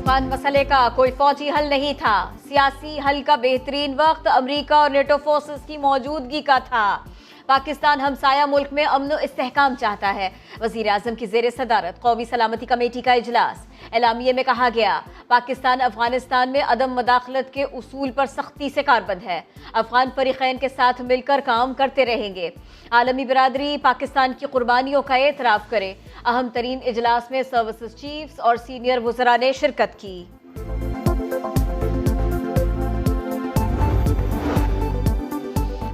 अफगान मसले का कोई फौजी हल नहीं था। सियासी हल का बेहतरीन वक्त अमरीका और नेटो फोर्सेस की मौजूदगी का था। पाकिस्तान हमसाया मुल्क में अमन व इस्तेहकाम चाहता है। वजीर आजम की जेर सदारत कौमी सलामती कमेटी का इजलास। एलामिये में कहा गया, पाकिस्तान अफगानिस्तान में अदम मदाखलत के उसूल पर सख्ती से कारबंद है। अफगान फरीकैन के साथ मिलकर काम करते रहेंगे। आलमी बिरादरी पाकिस्तान की कुर्बानियों का एतराफ़ करे। अहम तरीन इजलास में सर्विसेज चीफ्स और सीनियर वज़रा ने शिरकत की।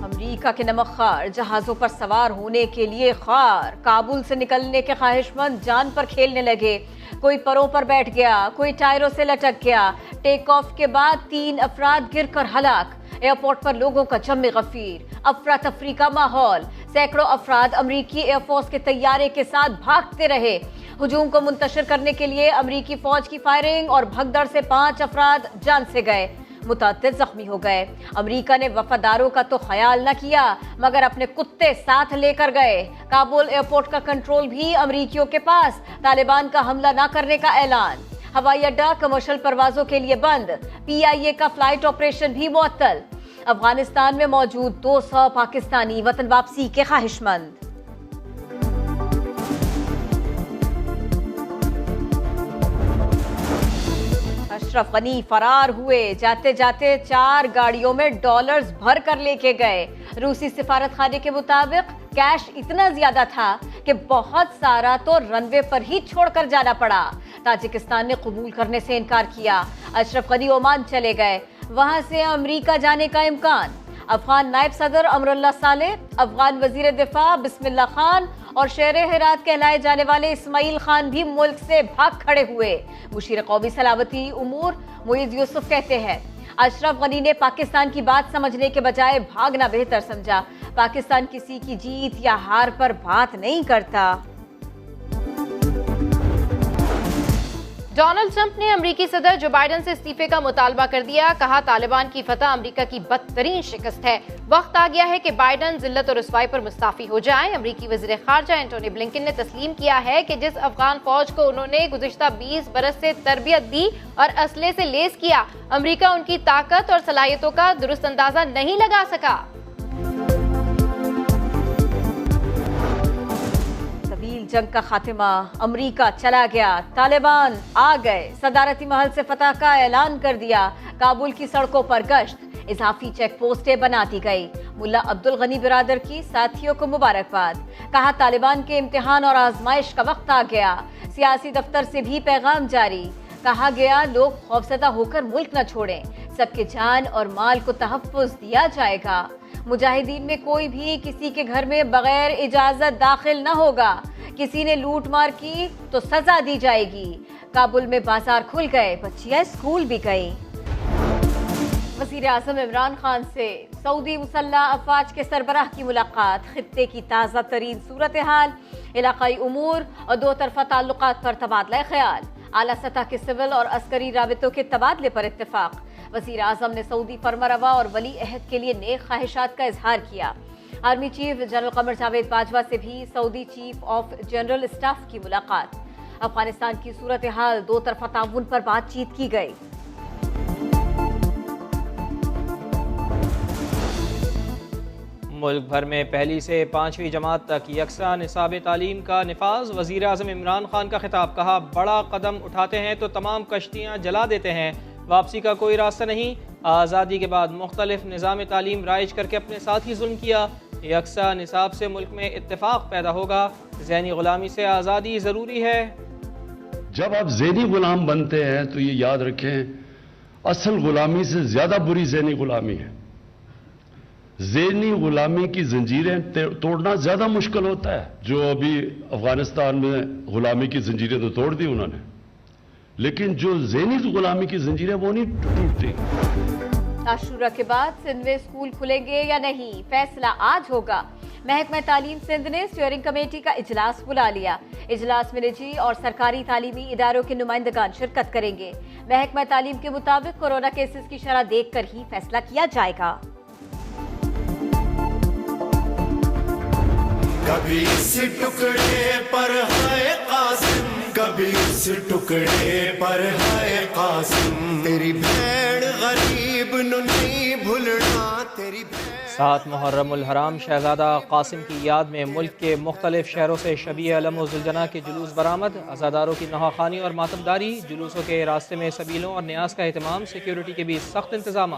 अमेरिका के नमकखार जहाजों पर सवार होने के लिए ख्वार काबुल से निकलने के ख्वाहिशमंद जान पर खेलने लगे। कोई परों पर बैठ गया, कोई टायरों से लटक गया। टेक ऑफ के बाद 3 अफराद गिरकर हलाक। एयरपोर्ट पर लोगों का जम गफीर, अफरा तफरी का माहौल। सैकड़ों अफराद अमरीकी एयरफोर्स के तैयारे के साथ भागते रहे। हुजूम को मुंतशिर करने के लिए अमरीकी फौज की फायरिंग और भगदड़ से 5 अफराद जान से गए, मुतअद्दिद जख्मी हो गए। अमरीका ने वफादारों का तो ख्याल न किया मगर अपने कुत्ते साथ लेकर गए। काबुल एयरपोर्ट का कंट्रोल भी अमरीकियों के पास। तालिबान का हमला न करने का ऐलान। हवाई अड्डा कमर्शियल परवाजों के लिए बंद। PIA का फ्लाइट ऑपरेशन भी मुअत्तल। अफगानिस्तान में मौजूद 200 पाकिस्तानी वतन वापसी के ख्वाहिशमंद। अशरफ गनी फरार हुए। जाते जाते 4 गाड़ियों में डॉलर्स भर कर लेके गए। रूसी सिफारत खाने के मुताबिक कैश इतना ज्यादा था कि बहुत सारा तो रनवे पर ही छोड़कर जाना पड़ा। ताजिकिस्तान ने कबूल करने से इनकार किया। अशरफ गनी ओमान चले गए, वहां से अमेरिका जाने का इम्कान। अफगान नायब सदर अमरुल्लाह सालेह, अफगान वजीर दिफा बिस्मिल्लाह खान और शेर हेरात कहलाए जाने वाले इस्माइल खान भी मुल्क से भाग खड़े हुए। मुशीर कौमी सलामती उमूर मुईज़ यूसुफ कहते हैं, अशरफ गनी ने पाकिस्तान की बात समझने के बजाय भागना बेहतर समझा। पाकिस्तान किसी की जीत या हार पर बात नहीं करता। डोनाल्ड ट्रंप ने अमेरिकी सदर जो बाइडेन से इस्तीफे का मुतालबा कर दिया। कहा, तालिबान की फतह अमेरिका की बदतरीन शिकस्त है। वक्त आ गया है कि बाइडेन जिल्लत और रुसवाई पर मुस्ताफी हो जाएं। अमेरिकी वज़ीर ख़ारजा एंटोनी ब्लिंकन ने तस्लीम किया है कि जिस अफगान फौज को उन्होंने गुज़िश्ता 20 बरस से तरबियत दी और असले से लेस किया, अमेरिका उनकी ताकत और सलाहियतों का दुरुस्त अंदाजा नहीं लगा सका। जंग का खात्मा, अमरीका चला गया, तालिबान आ गए, सदारती महल से फतह का ऐलान कर दिया। काबुल की सड़कों पर गश्त, इजाफी चेक पोस्टें बना दी गई। मुल्ला अब्दुल गनी बिरादर की साथियों को मुबारकबाद। कहा, तालिबान के इम्तिहान और आजमाइश का वक्त आ गया। सियासी दफ्तर से भी पैगाम जारी। कहा गया, लोग खौफजदा होकर मुल्क न छोड़ें, सबके जान और माल को तहफ़्फ़ुज़ दिया जाएगा। मुजाहिदीन में कोई भी किसी के घर में बगैर इजाजत दाखिल न होगा। किसी ने लूट मार की तो सजा दी जाएगी। काबुल में बाजार खुल गए, बच्चियां स्कूल भी गई। वज़ीर आज़म इमरान खान से सऊदी मुसल्लह अफवाज के सरबराह की मुलाकात। खित्ते की ताज़ा तरीन सूरत हाल, इलाकाई उमूर और 2 तरफ़ा ताल्लुकात पर तबादला ख्याल। आला सतह के सिविल और अस्करी राबितों के तबादले पर इत्तेफाक। वज़ीर आज़म ने सऊदी फरमारवा और वली अहद के लिए नेक ख्वाहिशात का इजहार किया। Army chief general Qamar Javed Bajwa से भी Saudi chief of general staff की मुलाकात। अफगानिस्तान की सूरत हाल, 2 तरफ़ा ताउन पर बातचीत की गई। मुल्क भर में पहली से 5वीं जमात तक यकसा निसाब तालीम का निफाज। वज़ीर आज़म इमरान खान का खिताब। कहा, बड़ा कदम उठाते हैं तो तमाम कश्तियाँ जला देते हैं, वापसी का कोई रास्ता नहीं। आज़ादी के बाद मुख्तलिफ निज़ाम तालीम राइज करके अपने साथ ही जुल्म किया। यकसा निसाब से मुल्क में इत्तेफाक पैदा होगा। ज़हनी गुलामी से आज़ादी ज़रूरी है। जब आप ज़हनी गुलाम बनते हैं तो ये याद रखें, असल गुलामी से ज़्यादा बुरी ज़हनी गुलामी है। ज़हनी गुलामी की जंजीरें तोड़ना ज़्यादा मुश्किल होता है। जो अभी अफगानिस्तान में गुलामी की जंजीरें तो तोड़ दी उन्होंने, लेकिन जो ज़हनी गुलामी की जंजीरें वो नहीं टूटती। आशूरा के बाद सिंध में स्कूल खुलेंगे या नहीं, फैसला आज होगा। महकमा तालीम सिंध ने स्टीयरिंग कमेटी का इजलास बुला लिया। इजलास में निजी और सरकारी तालीमी इदारों के नुमाइंदगान शिरकत करेंगे। महकमा तालीम के मुताबिक कोरोना केसेस की शरह देखकर ही फैसला किया जाएगा। कभी इस टुकड़े पर है कासिम, कभी कभी इस टुकड़े पर है कासिम, तेरी भेड़ गरीब नु नहीं भूलना, तेरी 7 मुहर्रमुल हराम शहजादा कासिम की याद में मुल्क के मुख्तलिफ शहरों से शबीह अलम जुलजना के जुलूस बरामद, अज़ादारों की नहाखानी और मातमदारी, जुलूसों के रास्ते में सबीलों और न्यास का एहतमाम, सिक्योरिटी के भी सख्त इंतजाम।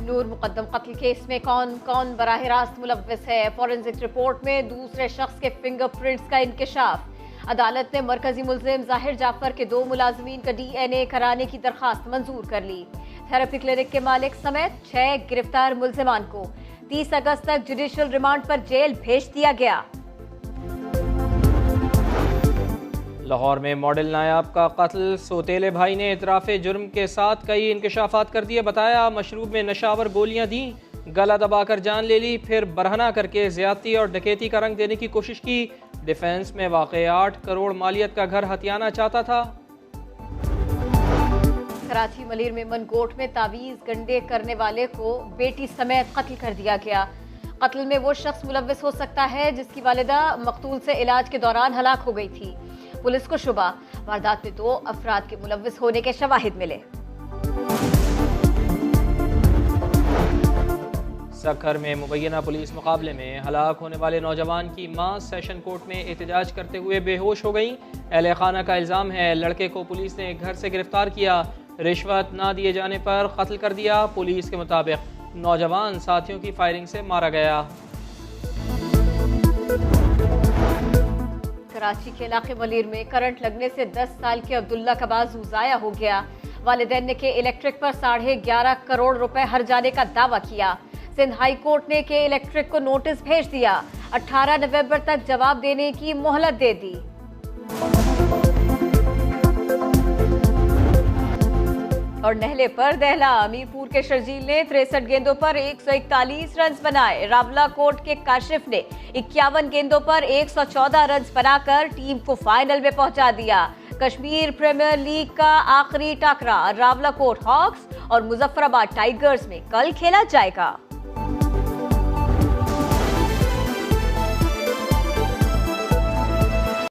नूर मुकद्दम कत्ल केस में कौन कौन बराह रास्त मुलव्विस है, फॉरेंसिक रिपोर्ट में दूसरे शख्स के फिंगरप्रिंट्स का इंकशाफ। अदालत ने मरकजी मुल्जिम जाहिर जाफर के 2 मुलाजमीन का DNA कराने की दरखास्त मंजूर कर ली। थेरेपी क्लिनिक के मालिक समेत 6 गिरफ्तार मुल्जिमान को 30 अगस्त तक जुडिशियल रिमांड पर जेल भेज दिया गया। लाहौर में मॉडल नायाब का कत्ल, सौतेले भाई ने इतराफ़े जुर्म के साथ कई इंकशाफात कर दिए। बताया मशरूब में नशावर गोलियां दी, गला दबाकर जान ले ली, फिर बरहना करके ज्यादती और डकैती का रंग देने की कोशिश की। डिफेंस में वाक़े 8 करोड़ मालियत का घर हथियाना चाहता था। कराची मलीर में मनगोट में तावीज़ गंडे करने वाले को बेटी समेत कत्ल कर दिया गया। कत्ल में वो शख्स मुलव्विस हो सकता है जिसकी वालिदा मकतूल से इलाज के दौरान हलाक हो गई थी। पुलिस को शुबा वारदात में 2 अफराद के मुलव्विस होने के शवाहिद मिले। सखर में मुबैना पुलिस मुकाबले में हलाक होने वाले नौजवान की मां सेशन कोर्ट में एहतजाज करते हुए बेहोश हो गई। अहले खाना का इल्ज़ाम है लड़के को पुलिस ने घर से गिरफ्तार किया, रिश्वत ना दिए जाने पर कत्ल कर दिया। पुलिस के मुताबिक नौजवान साथियों की फायरिंग से मारा गया। कराची के इलाके मलीर में करंट लगने से 10 साल के अब्दुल्ला का बाजू जाया हो गया। वालिदैन ने के इलेक्ट्रिक पर 11.5 करोड़ रुपए हर जाने का दावा किया। सिंध हाई कोर्ट ने के इलेक्ट्रिक को नोटिस भेज दिया, 18 नवंबर तक जवाब देने की मोहलत दे दी। और नहले पर दहला, मीरपुर के शर्जील ने 63 गेंदों पर 141 रन बनाए। रावला कोट के काशिफ ने 51 गेंदों पर 114 रन बनाकर टीम को फाइनल में पहुंचा दिया। कश्मीर प्रीमियर लीग का आखिरी टाकरा रावला कोट हॉक्स और मुजफ्फराबाद टाइगर्स में कल खेला जाएगा।